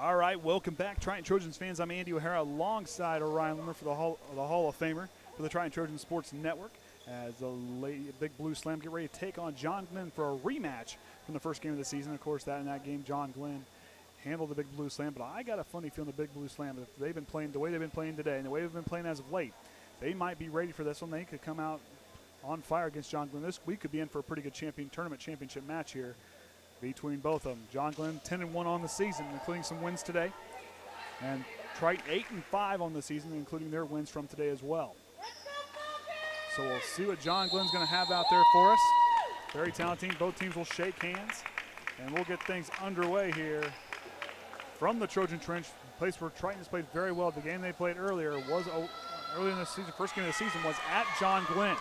All right, welcome back, Triton Trojans fans. I'm Andy O'Hara alongside Orion Lemler for the Hall of Famer for the Triton Trojan Sports Network. As the Big Blue Slam get ready to take on John Glenn for a rematch from the first game of the season. Of course, in that game, John Glenn handled the Big Blue Slam, but I got a funny feeling the Big Blue Slam, if they've been playing the way they've been playing today and the way they've been playing as of late, they might be ready for this one. They could come out on fire against John Glenn. We could be in for a pretty good tournament championship match here between both of them. John Glenn 10-1 on the season, including some wins today. And Triton 8-5 on the season, including their wins from today as well. So we'll see what John Glenn's going to have out there for us. Very talented team. Both teams will shake hands. And we'll get things underway here from the Trojan Trench, a place where Triton has played very well. The game they played earlier was early in the season. First game of the season was at John Glenn.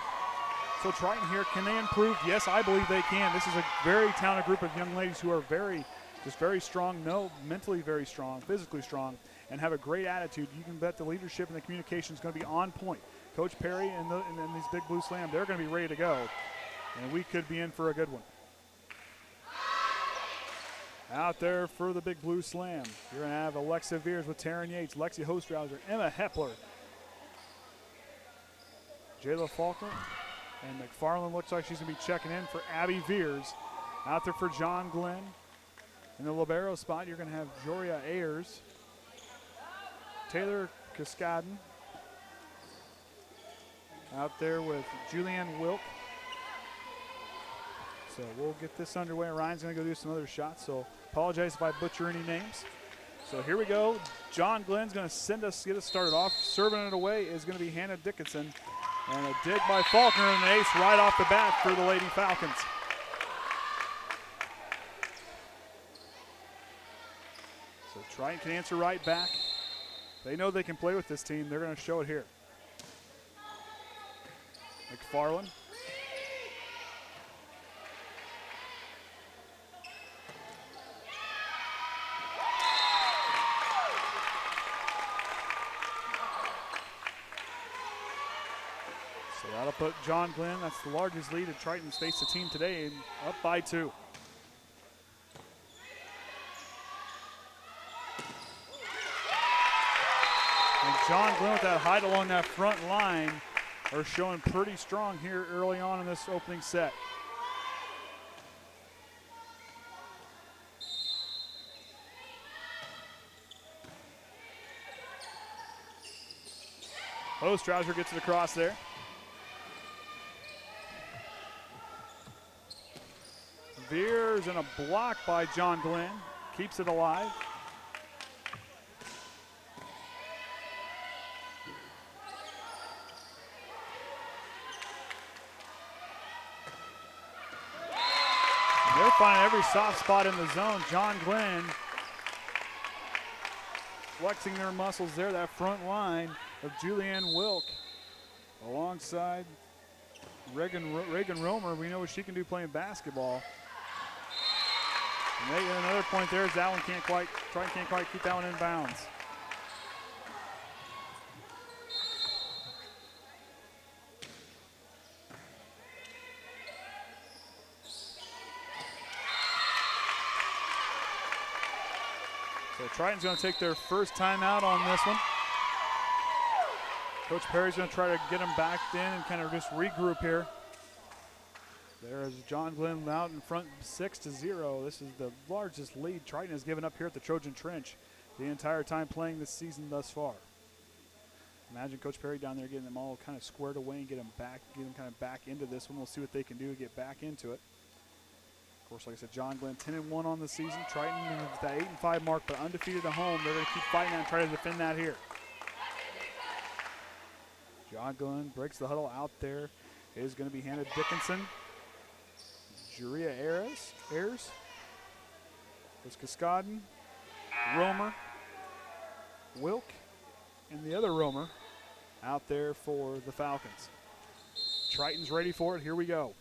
So Triton here, can they improve? Yes, I believe they can. This is a very talented group of young ladies who are very strong, mentally very strong, physically strong, and have a great attitude. You can bet the leadership and the communication is going to be on point. Coach Perry and these Big Blue Slam, they're going to be ready to go, and we could be in for a good one. Out there for the Big Blue Slam, you're going to have Alexa Veers with Taryn Yates, Lexi Hostrauser, Emma Hepler, Jayla Faulkner, and McFarland looks like she's going to be checking in for Abby Veers. Out there for John Glenn. In the libero spot, you're going to have Joria Ayers, Taylor Cascadden. Out there with Julianne Wilk. So we'll get this underway. Ryan's going to go do some other shots, so apologize if I butcher any names. So here we go. John Glenn's going to get us started off. Serving it away is going to be Hannah Dickinson. And a dig by Faulkner and an ace right off the bat for the Lady Falcons. So Triton can answer right back. They know they can play with this team. They're going to show it here. McFarland. So that'll put John Glenn, that's the largest lead that Triton's faced the team today, up by 2. And John Glenn with that height along that front line are showing pretty strong here early on in this opening set. Ostrauser gets it across there. Veers and a block by John Glenn. Keeps it alive. They're finding every soft spot in the zone. John Glenn flexing their muscles there. That front line of Julianne Wilk alongside Reagan Romer. We know what she can do playing basketball. And another point there is that one Triton can't quite keep that one in bounds. So Triton's going to take their first timeout on this one. Coach Perry's going to try to get them back in and kind of just regroup here. There is John Glenn out in front 6-0. This is the largest lead Triton has given up here at the Trojan Trench the entire time playing this season thus far. Imagine Coach Perry down there getting them all kind of squared away and get them kind of back into this one. We'll see what they can do to get back into it. Of course, like I said, John Glenn 10-1 on the season. Triton with that 8-5 mark, but undefeated at home. They're going to keep fighting and try to defend that here. John Glenn breaks the huddle. Out there is going to be Hannah Dickinson. Juria Ayers. There's Cascadden, Romer, Wilk, and the other Romer out there for the Falcons. Triton's ready for it. Here we go.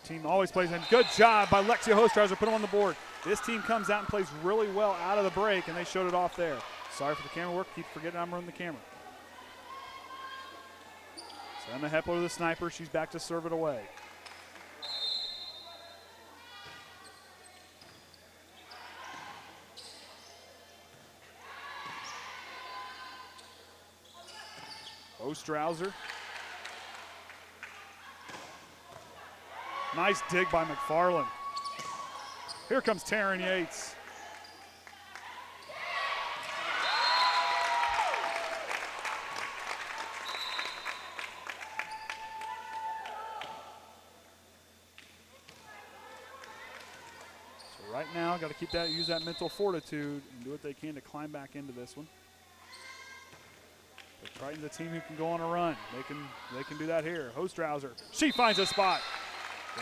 Team always plays in. Good job by Lexia Hostrauser. Put him on the board. This team comes out and plays really well out of the break, and they showed it off there. Sorry for the camera work. Keep forgetting I'm running the camera. So Emma Hepler, the sniper. She's back to serve it away. Ostrauser. Nice dig by McFarland. Here comes Taryn Yates. So right now, got to keep that, use that mental fortitude and do what they can to climb back into this one. But Triton's a team who can go on a run. They can do that here. Ostrauser, she finds a spot.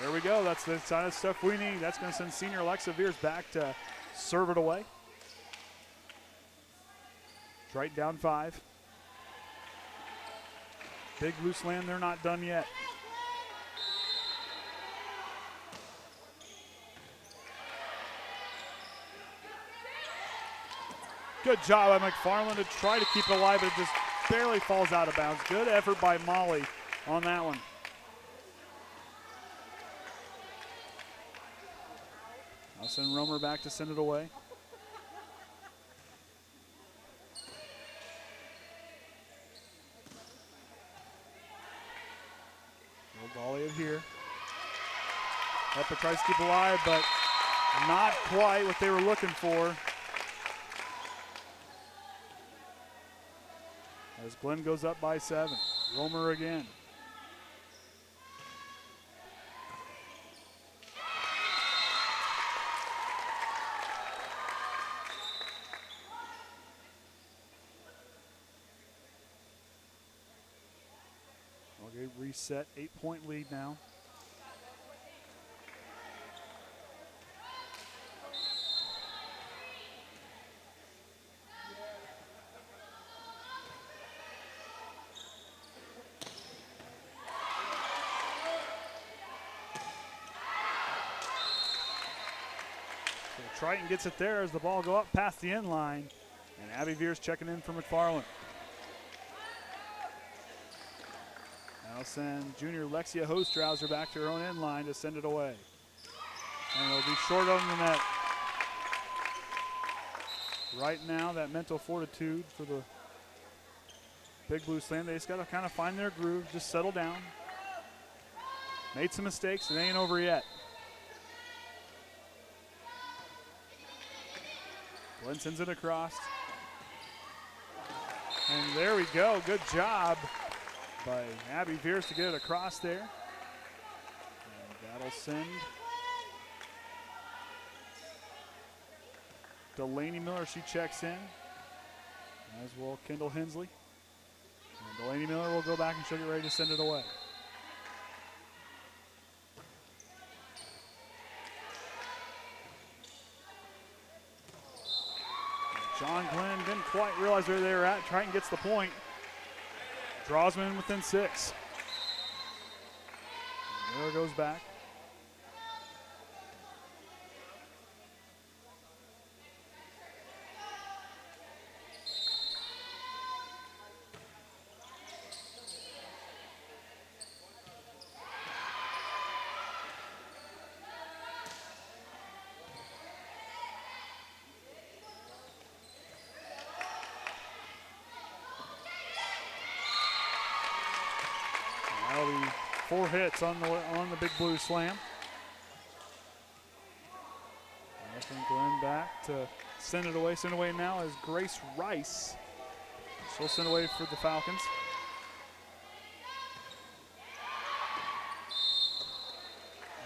There we go. That's the kind of stuff we need. That's going to send senior Alexa Veers back to serve it away. Triton down 5. Big blue slam. They're not done yet. Good job by McFarland to try to keep it alive, but it just barely falls out of bounds. Good effort by Molly on that one. I'll send Romer back to send it away. We'll volley it here. Epic tries to keep it alive, but not quite what they were looking for. As Glenn goes up by 7. Romer again. Okay, reset, 8-point lead now. Triton gets it there as the ball go up past the end line, and Abby Veers checking in for McFarland. Now send junior Lexia Ostrauser back to her own end line to send it away. And it'll be short on the net. Right now, that mental fortitude for the Big Blue Slam, they just got to kind of find their groove, just settle down. Made some mistakes, it ain't over yet. Glenn sends it across. And there we go. Good job by Abby Veers to get it across there. And that'll send Delaney Miller. She checks in, as will Kendall Hensley. And Delaney Miller will go back and she'll get ready to send it away. John Glenn didn't quite realize where they were at. Triton gets the point. Draws them in within 6. And Miller goes back. That'll be 4 hits on the Big Blue Slam. Nothing Glenn back to send it away. Send away now is Grace Rice. She'll send away for the Falcons.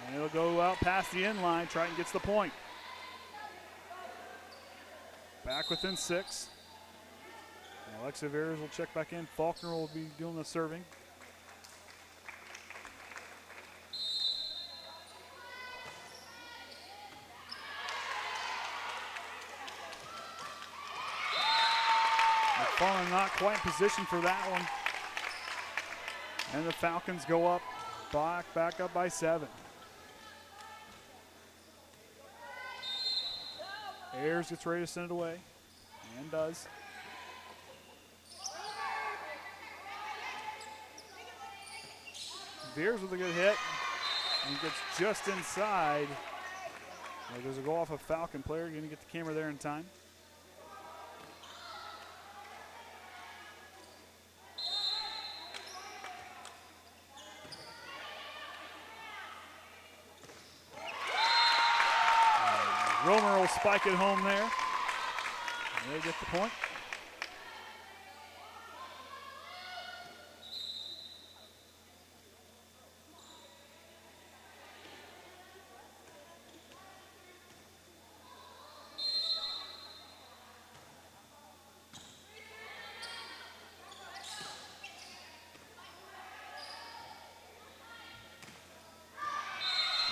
And it'll go out past the end line. Triton gets the point. Back within 6. And Alexa Veers will check back in. Faulkner will be doing the serving. McFarland not quite in position for that one. And the Falcons go up, back up by 7. Ayers gets ready to send it away, and does. Veers with a good hit, and gets just inside. Well, there's a go off a Falcon player. Going to get the camera there in time. Romer will spike it home there. And they get the point.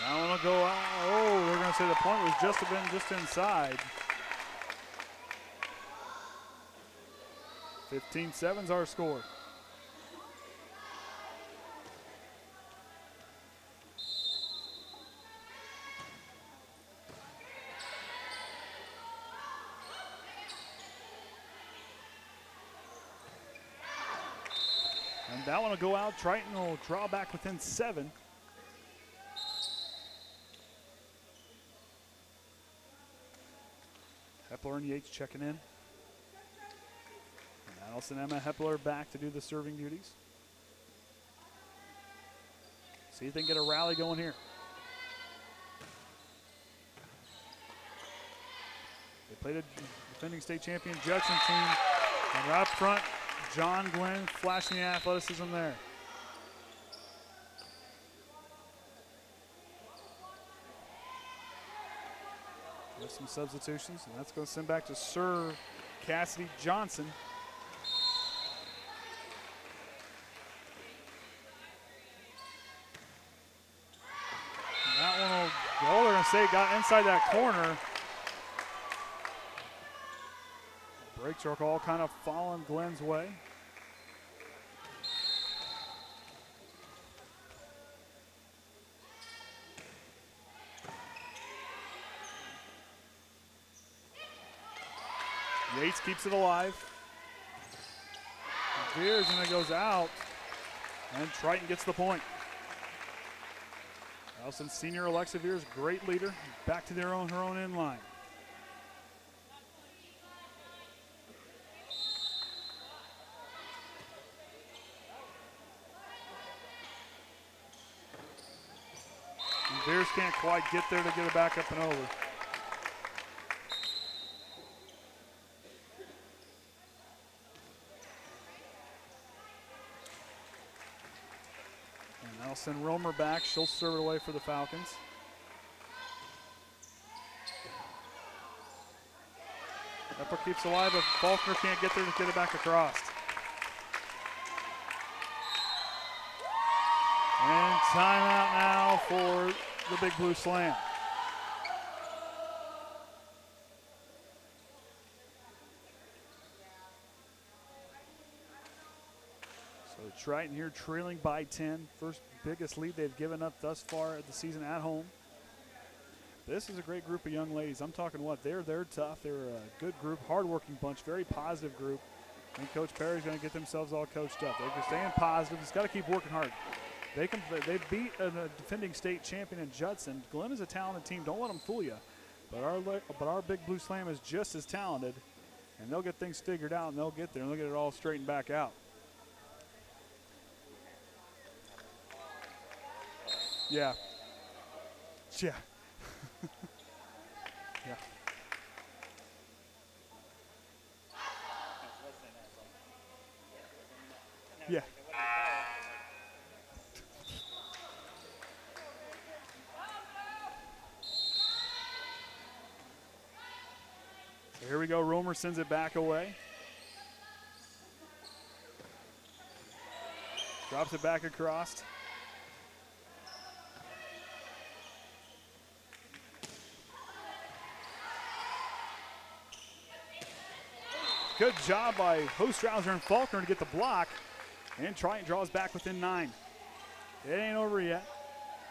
That one will go out. Oh, they're going to say the point was just inside. 15-7's our score. And that one will go out. Triton will draw back within 7. Hepler and Yates checking in. And Allison Emma Hepler back to do the serving duties. See if they can get a rally going here. They played a defending state champion Judson team. And right up front, John Glenn flashing the athleticism there. There's some substitutions, and that's going to send back to serve Cassidy Johnson. And that one will go. They're going to say it got inside that corner. Breaks are all kind of falling Glenn's way. Yates keeps it alive. Veers, and it goes out. And Triton gets the point. Allison senior Alexa Veers, great leader, back to her own end line. And Veers can't quite get there to get it back up and over. I'll send Romer back. She'll serve it away for the Falcons. Upper keeps alive, but Faulkner can't get there to get it back across. And timeout now for the Big Blue Slam. Triton here trailing by 10. First biggest lead they've given up thus far at the season at home. This is a great group of young ladies. I'm talking what? They're tough. They're a good group, hardworking bunch, very positive group. And Coach Perry's going to get themselves all coached up. They're just staying positive. Just got to keep working hard. They beat a defending state champion in Judson. Glenn is a talented team. Don't let them fool you. But our Big Blue Slam is just as talented. And they'll get things figured out, and they'll get there, and they'll get it all straightened back out. Yeah. Yeah. Yeah. Yeah. So here we go. Romer sends it back away. Drops it back across. Good job by Hostrauser and Faulkner to get the block. And Triton draws back within 9. It ain't over yet.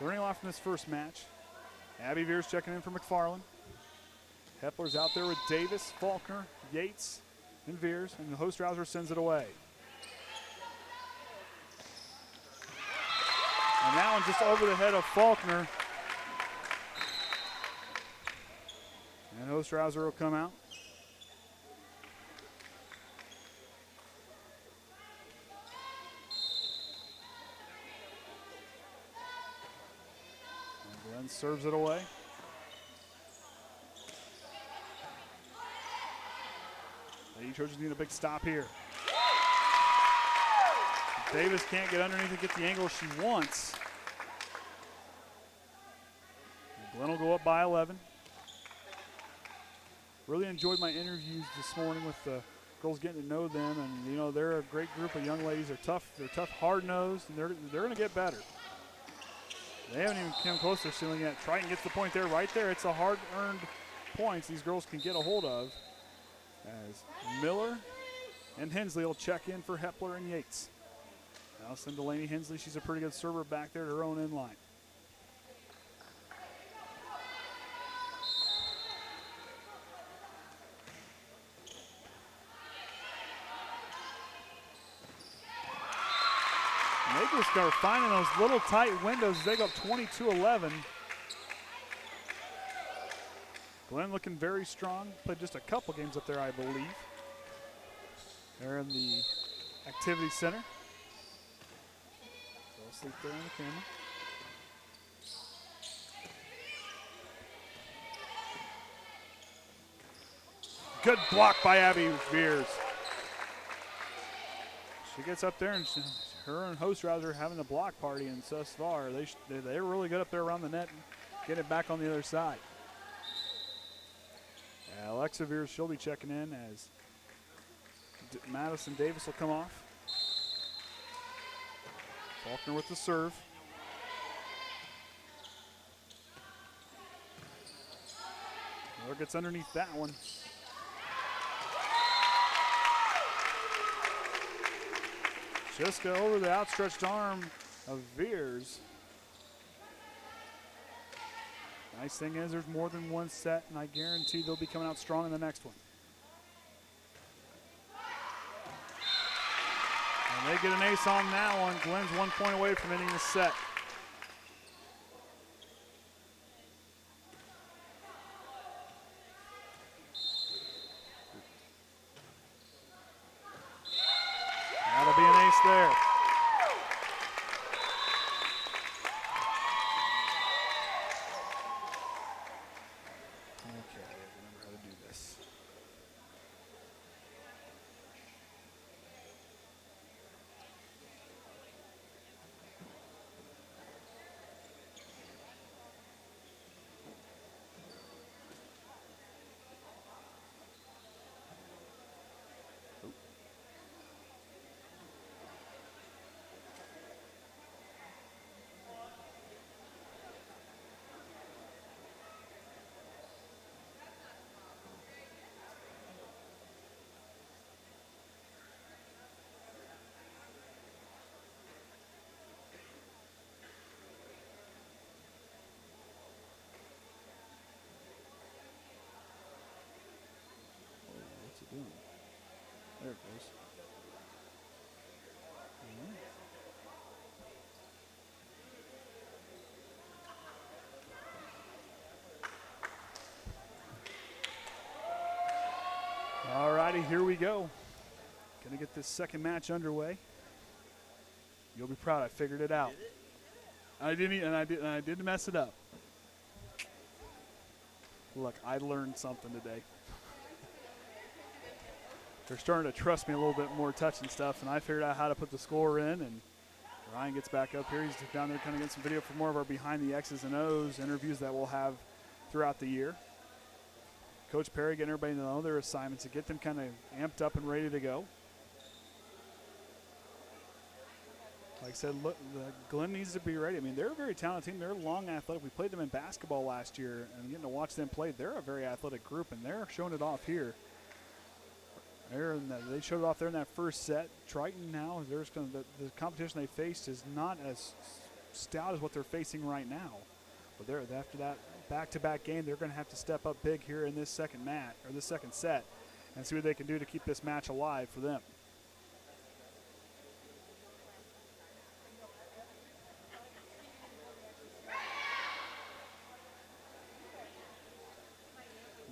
Learning a lot from this first match. Abby Veers checking in for McFarland. Hepler's out there with Davis, Faulkner, Yates, and Veers. And Hostrauser sends it away. And that one just over the head of Faulkner. And Hostrauser will come out. Serves it away. Triton Trojans need a big stop here. Davis can't get underneath and get the angle she wants. Glenn will go up by 11. Really enjoyed my interviews this morning with the girls, getting to know them, and you know they're a great group of young ladies. They're tough, hard-nosed, and they're going to get better. They haven't even come close to their ceiling yet. Triton gets the point there, right there. It's a hard-earned points these girls can get a hold of. As Miller and Hensley will check in for Hepler and Yates. Now send Delaney Hensley. She's a pretty good server back there to her own end line. They just are finding those little tight windows as they go up 22-11. Glenn looking very strong. Played just a couple games up there, I believe. They're in the activity center. Go sleep there on the camera. Good block by Abby Veers. She gets up there and her and host Rouser are having a block party, and thus far they're really good up there around the net and get it back on the other side. Alexa Veers, she'll be checking in as Madison Davis will come off. Faulkner with the serve. Miller gets underneath that one. Shiska over the outstretched arm of Veers. Nice thing is there's more than one set, and I guarantee they'll be coming out strong in the next one. And they get an ace on that one. Glenn's 1 point away from ending the set. That'll be an ace there. Okay, remember how to do this. There it goes. All righty, here we go. Gonna get this second match underway. You'll be proud. I figured it out. I didn't mess it up. Look, I learned something today. They're starting to trust me a little bit more touching stuff, and I figured out how to put the score in, and Ryan gets back up here. He's down there kind of getting some video for more of our behind the X's and O's interviews that we'll have throughout the year. Coach Perry getting everybody to know their assignments to get them kind of amped up and ready to go. Like I said, look, Glenn needs to be ready. I mean, they're a very talented team. They're long athletic. We played them in basketball last year, and getting to watch them play, they're a very athletic group, and they're showing it off here. They showed it off there in that first set. Triton now, the competition they faced is not as stout as what they're facing right now. But after that back-to-back game, they're going to have to step up big here in this second set, and see what they can do to keep this match alive for them.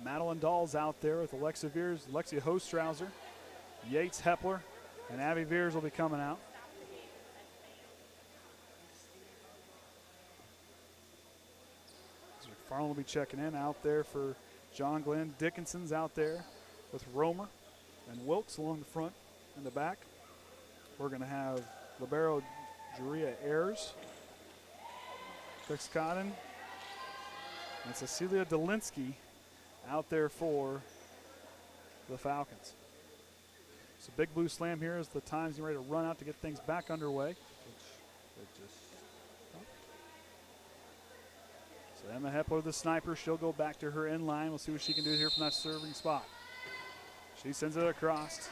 Madeline Dahl's out there with Alexa Veers, Alexia Hostrauser, Yates, Hepler, and Abby Veers will be coming out. McFarland will be checking in out there for John Glenn. Dickinson's out there with Romer and Wilkes along the front and the back. We're going to have libero Juria Ayers, Fix Cotton, and Cecilia Dolinsky out there for the Falcons. So big blue slam here as the time's ready to run out to get things back underway. So Emma Hepler, the sniper, she'll go back to her in line. We'll see what she can do here from that serving spot. She sends it across.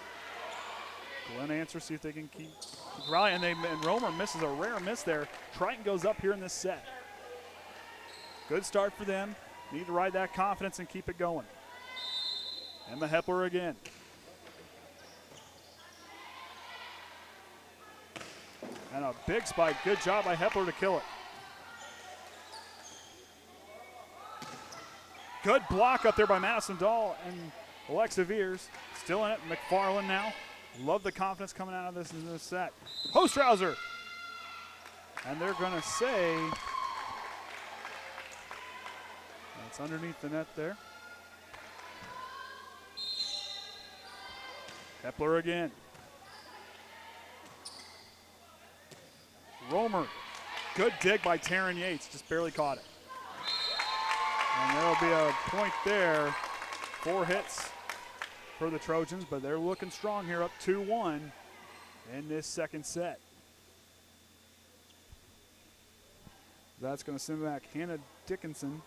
Glenn answers, see if they can keep rallying. And Romer misses a rare miss there. Triton goes up here in this set. Good start for them. Need to ride that confidence and keep it going. Emma Hepler again. And a big spike. Good job by Hepler to kill it. Good block up there by Madison Dahl and Alexa Veers. Still in it. McFarland now. Love the confidence coming out of this in this set. Hostrauser. And they're going to say it's underneath the net there. Hepler again. Romer. Good dig by Taryn Yates. Just barely caught it. And there'll be a point there. 4 hits for the Trojans, but they're looking strong here, up 2-1 in this second set. That's going to send back Hannah Dickinson,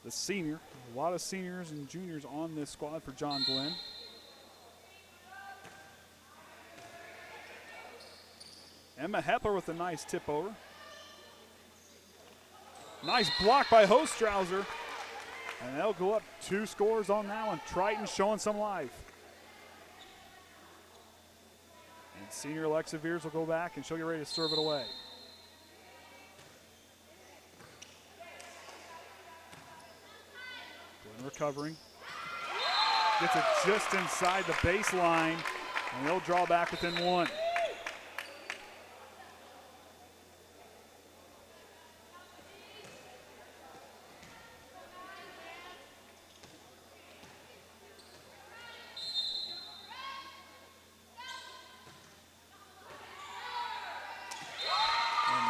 the senior. A lot of seniors and juniors on this squad for John Glenn. Emma Hepler with a nice tip over. Nice block by Hostrauser. And they'll go up 2 scores on that one. Triton showing some life. And senior Alexa Veers will go back and she'll get ready to serve it away. Glenn recovering. Gets it just inside the baseline. And they'll draw back within 1.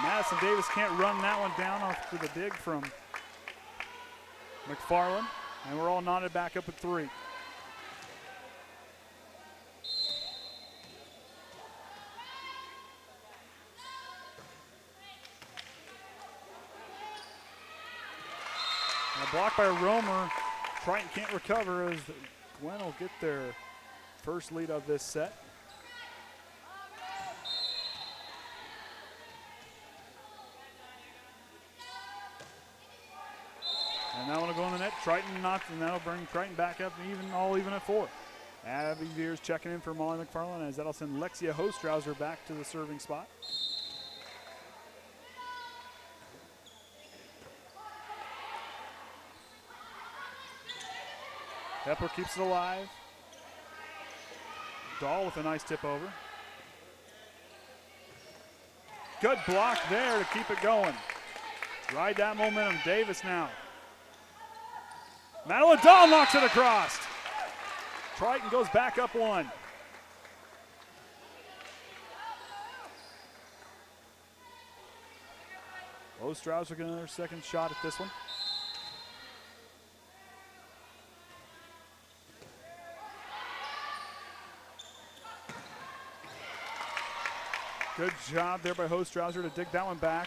Madison Davis can't run that one down after the dig from McFarland. And we're all knotted back up at 3. And a block by Romer. Triton can't recover as Glenn will get their first lead of this set. And that one will go in the net. Triton knocks, and that'll bring Triton back up all even at 4. Abby Veers checking in for Molly McFarland as that'll send Lexia Hostrauser back to the serving spot. Hepler keeps it alive. Dahl with a nice tip over. Good block there to keep it going. Ride that momentum. Davis now. Madeline Dahl knocks it across. Triton goes back up 1. Ostrauser getting another second shot at this one. Good job there by Hostrauser to dig that one back.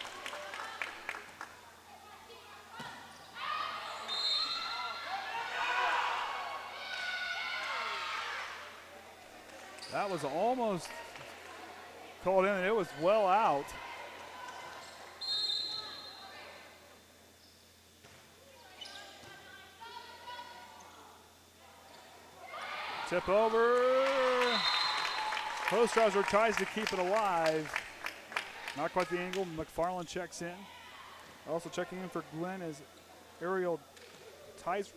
That was almost called in, and it was well out. Tip over. Hostrauser tries to keep it alive. Not quite the angle. McFarland checks in. Also checking in for Glenn is Ariel Tizer.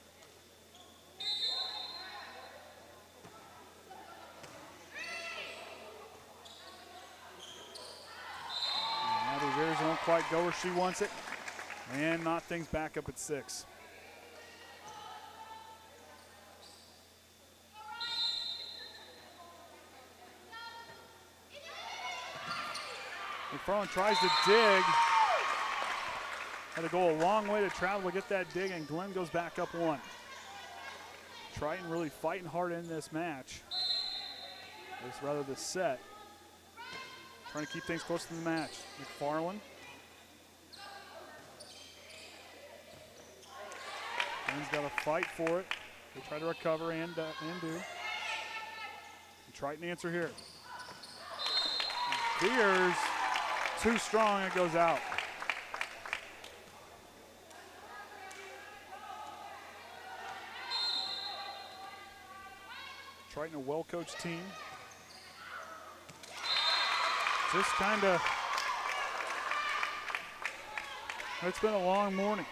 Won't quite go where she wants it, and knock things back up at 6. McFarland tries to dig. Had to go a long way to travel to get that dig, and Glenn goes back up one. Triton really fighting hard in this match. Rather this set. Trying to keep things close to the match. McFarland. Glenn's got to fight for it. They try to recover and do. And Triton answer here. Veers, too strong, it goes out. Triton, a well-coached team. Just kind of, it's been a long morning.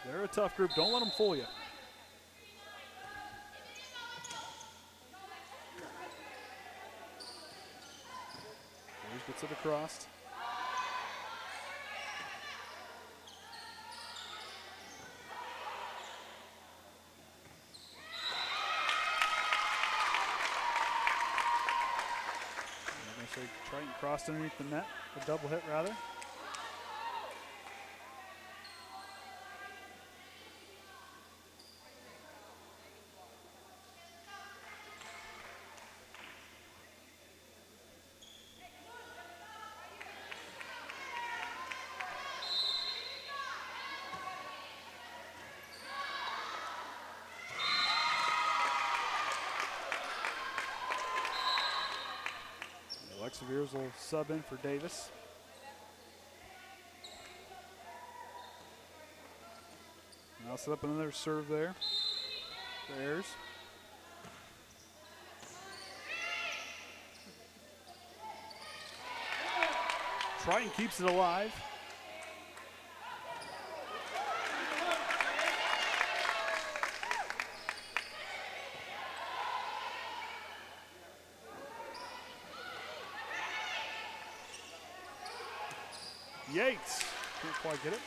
They're a tough group. Don't let them fool you. Gets it across. I'm going to say Triton crossed underneath the net, a double hit rather. Veers will sub in for Davis. Now set up another serve there. There's. Triton keeps it alive. Yates can't quite get it.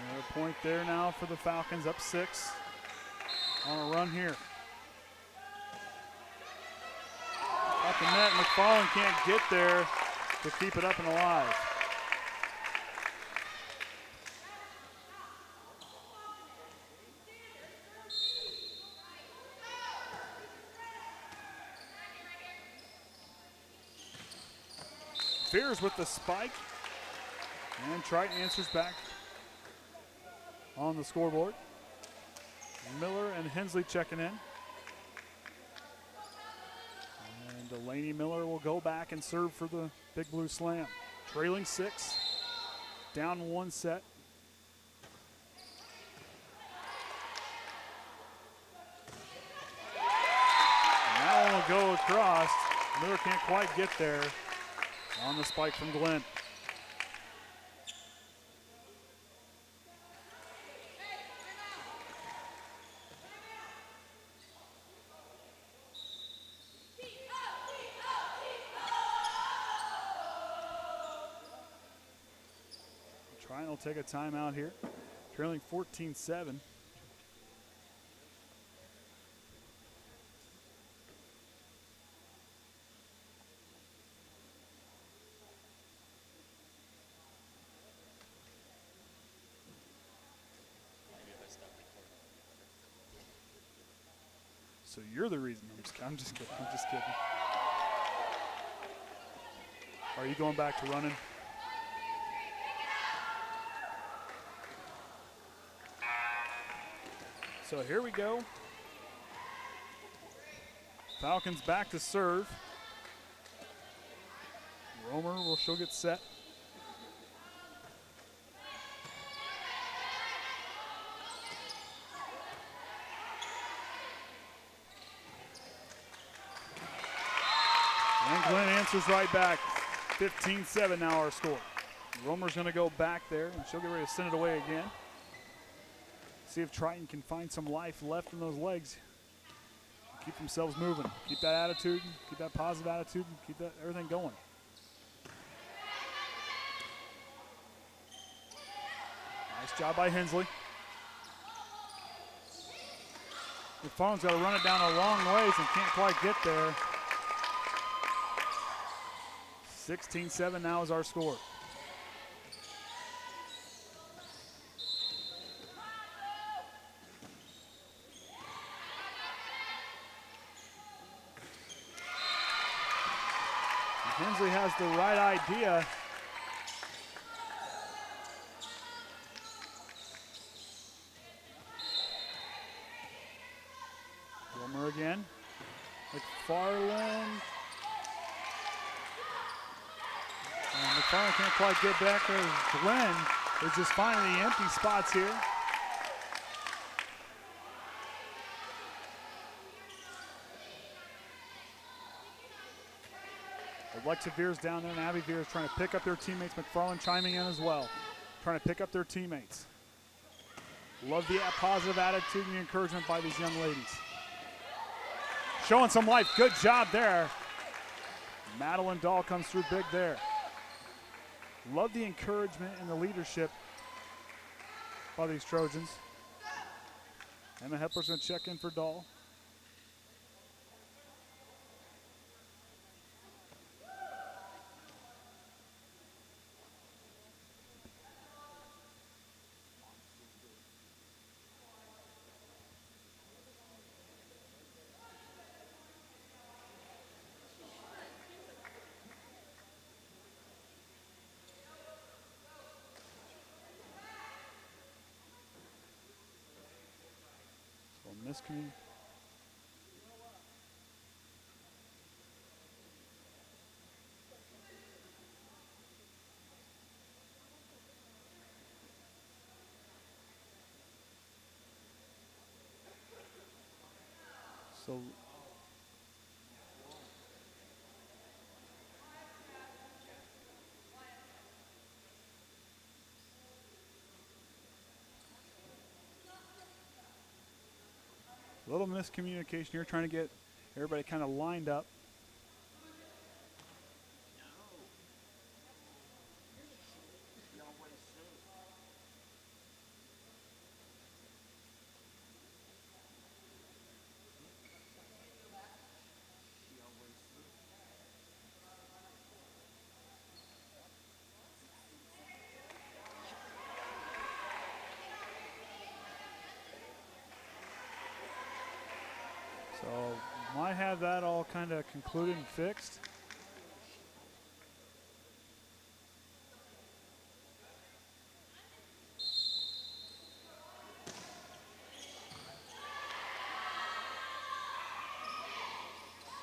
Another point there now for the Falcons, up 6 on a run here. Off the net, McFarland can't get there to keep it up and alive. Veers with the spike, and Triton answers back on the scoreboard. Miller and Hensley checking in. And Delaney Miller will go back and serve for the Big Blue Slam. Trailing 6, down 1 set. And that one will go across. Miller can't quite get there. On the spike from Glenn. Triton will take a timeout here. Trailing 14-7. So you're the reason. I'm just kidding. I'm just kidding. Are you going back to running? So here we go. Falcons back to serve. Romer will she'll get set. And Glenn answers right back. 15-7 now our score. Romer's going to go back there, and she'll get ready to send it away again. See if Triton can find some life left in those legs. Keep themselves moving. Keep that attitude, keep that positive attitude, keep that everything going. Nice Nice job by Hensley. McFarland's got to run it down a long ways and can't quite get there. 16-7 now is our score. Hensley has the right idea. Lemler again. McFarland. And McFarland can't quite get back there. Glenn is just finding the empty spots here. Alexa Veers down there, and Abby Veers trying to pick up their teammates. McFarland chiming in as well, trying to pick up their teammates. Love the positive attitude and the encouragement by these young ladies. Showing some life, good job there. Madeline Dahl comes through big there. Love the encouragement and the leadership by these Trojans. Emma Hepler's gonna check in for Dahl. Miscommunication. So a little miscommunication here, trying to get everybody kind of lined up. So might have that all kind of concluded and fixed.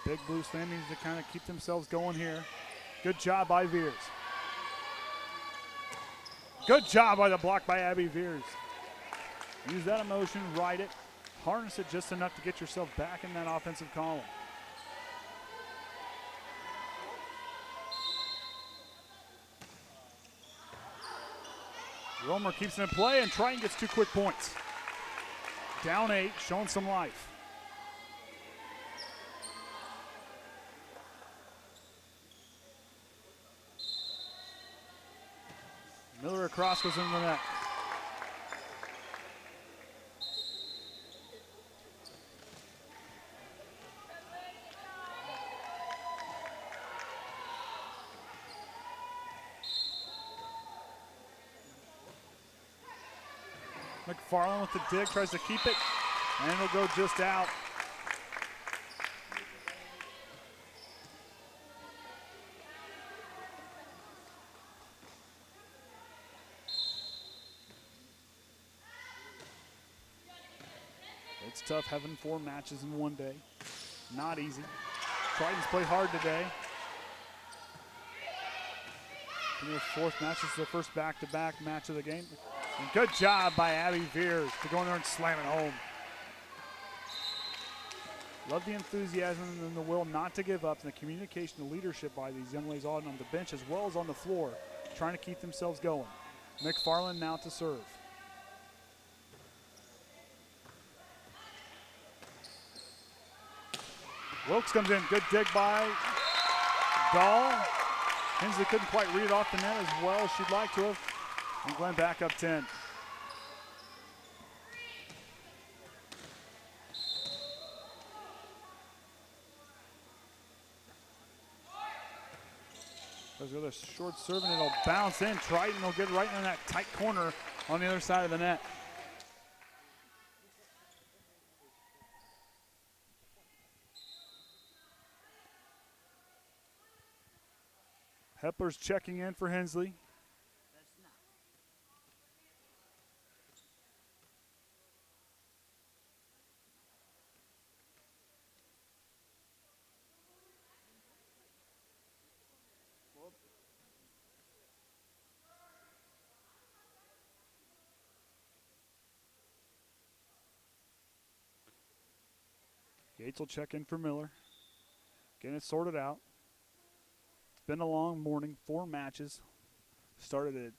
Big Blue Slam needs to kind of keep themselves going here. Good job by Veers. Good job by the block by Abby Veers. Use that emotion, ride it. Harness it just enough to get yourself back in that offensive column. Romer keeps it in play, and Triton gets 2 quick points. Down 8, showing some life. Miller across goes into the net. McFarland with the dig, tries to keep it, and it'll go just out. It's tough having 4 matches in one day. Not easy. Triton's played hard today. And their 4th match is their first back-to-back match of the game. And good job by Abby Veers to go in there and slam it home. Love the enthusiasm and the will not to give up, and the communication and leadership by these young ladies on the bench as well as on the floor, trying to keep themselves going. McFarland now to serve. Wilkes comes in, good dig by Dahl. Hensley couldn't quite read it off the net as well as she'd like to have. And Glenn back up 10. Goes with a short serve and it'll bounce in. Triton will get right in that tight corner on the other side of the net. Hepler's checking in for Hensley. Yates will check in for Miller. Getting it sorted out. It's been a long morning, 4 matches. Started at,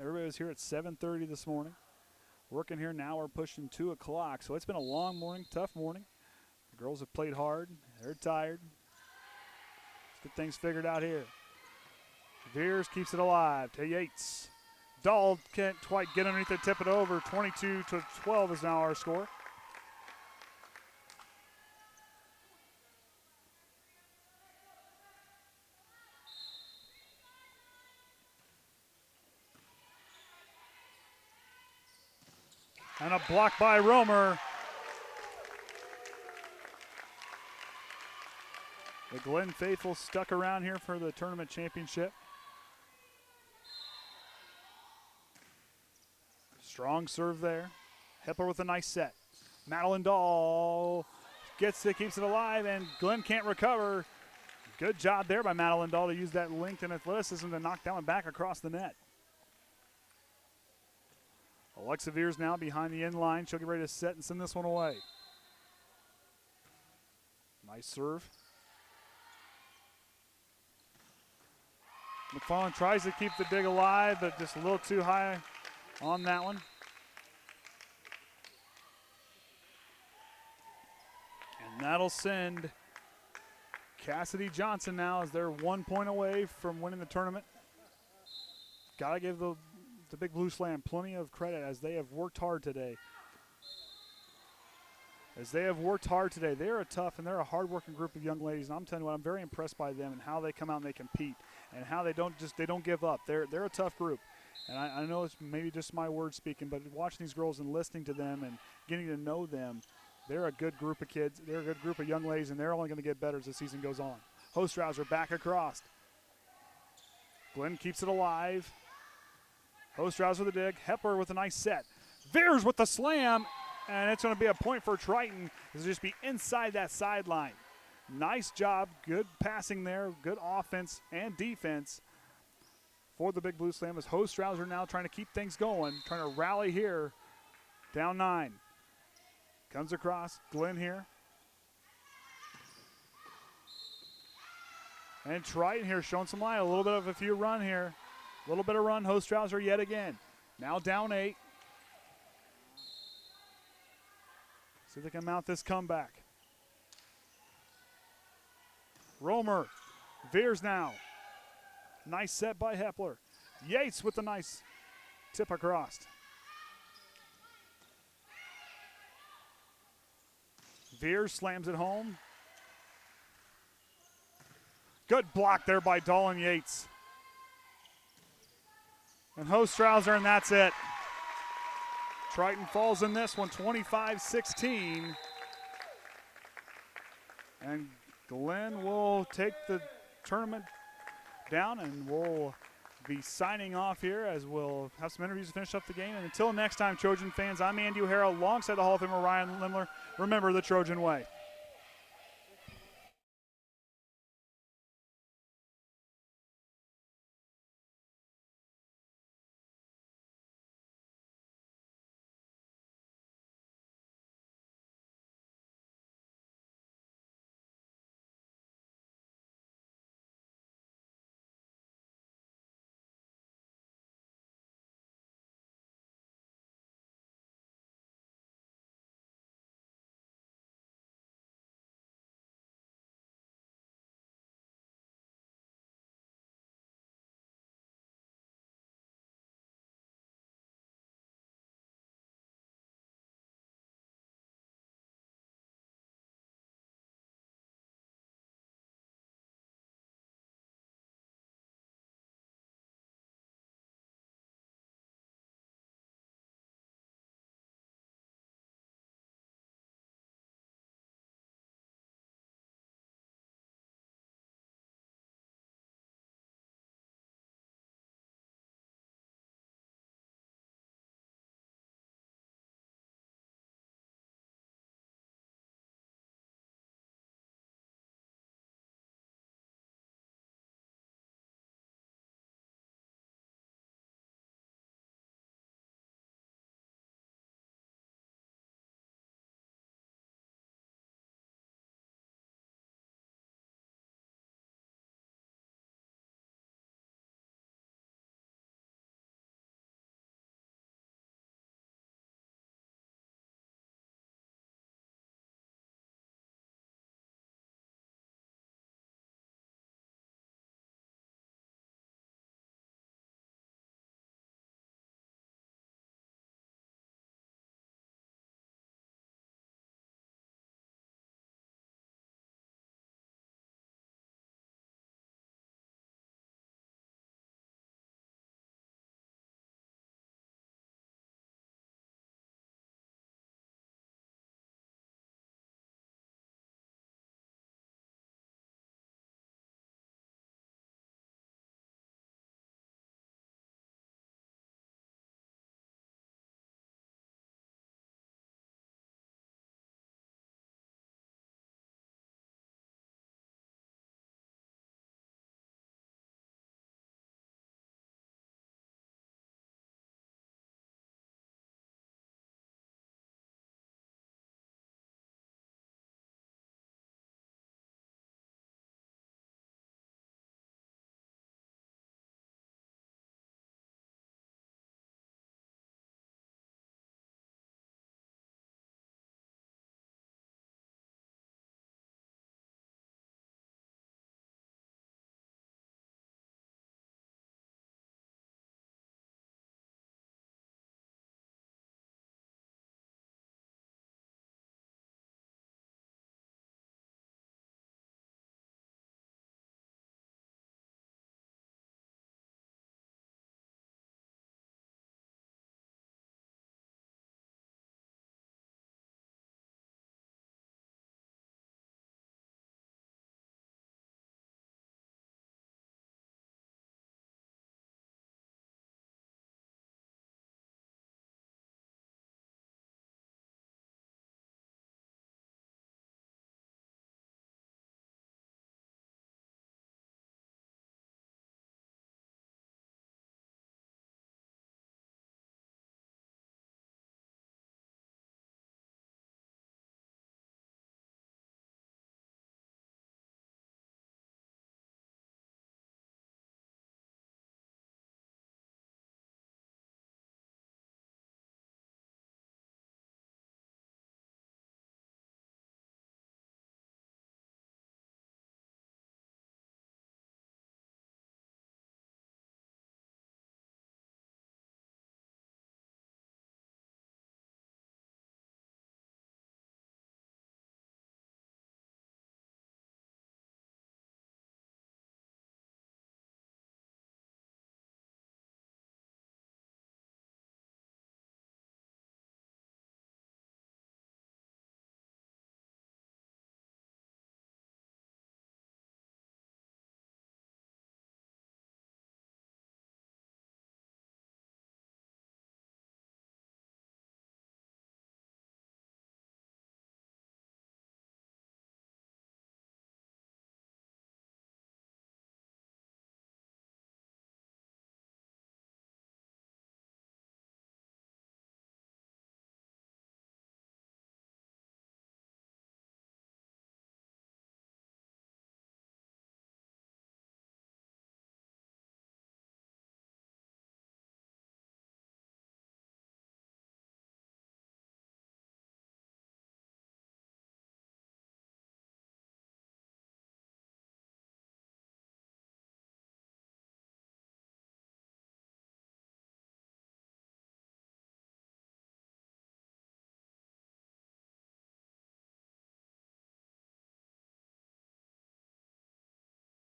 everybody was here at 7:30 this morning. Working here now, we're pushing 2 o'clock. So it's been a long morning, tough morning. The girls have played hard. They're tired. Let's get things figured out here. Veers keeps it alive to Yates. Dahl can't quite get underneath it, tip it over. 22-12 is now our score. And a block by Romer. The Glen faithful stuck around here for the tournament championship. Strong serve there. Hepler with a nice set. Madeline Dahl gets it, keeps it alive, and Glen can't recover. Good job there by Madeline Dahl to use that length and athleticism to knock that one back across the net. Alexa Veers now behind the end line. She'll get ready to set and send this one away. Nice serve. McFarland tries to keep the dig alive, but just a little too high on that one. And that'll send Cassidy Johnson now as they're 1 point away from winning the tournament. Gotta give the Big Blue Slam plenty of credit as they have worked hard today. They're a tough and they're a hard-working group of young ladies, and I'm telling you what, I'm very impressed by them and how they come out and they compete and how they don't give up. They're a tough group, and I know it's maybe just my words speaking, but watching these girls and listening to them and getting to know them, they're a good group of kids. They're a good group of young ladies, and they're only going to get better as the season goes on. Hostrauser back across. Glenn keeps it alive. Hostrauser with the dig. Hepler with a nice set. Veers with the slam, and it's going to be a point for Triton. This will just be inside that sideline. Nice job. Good passing there. Good offense and defense for the Big Blue Slam as Hostrauser now trying to keep things going, trying to rally here. Down 9. Comes across. Glenn here. And Triton here showing some line. A little bit of a few run here. A little bit of run. Hostrauser yet again. Now down 8. See if they can mount this comeback. Romer. Veers now. Nice set by Hepler. Yates with the nice tip across. Veers slams it home. Good block there by Dahl and Yates. And Hostrauser, and that's it. Triton falls in this one, 25-16. And Glenn will take the tournament down, and we'll be signing off here as we'll have some interviews to finish up the game. And until next time, Trojan fans, I'm Andy O'Hara alongside the Hall of Famer Ryan Lemler. Remember the Trojan way.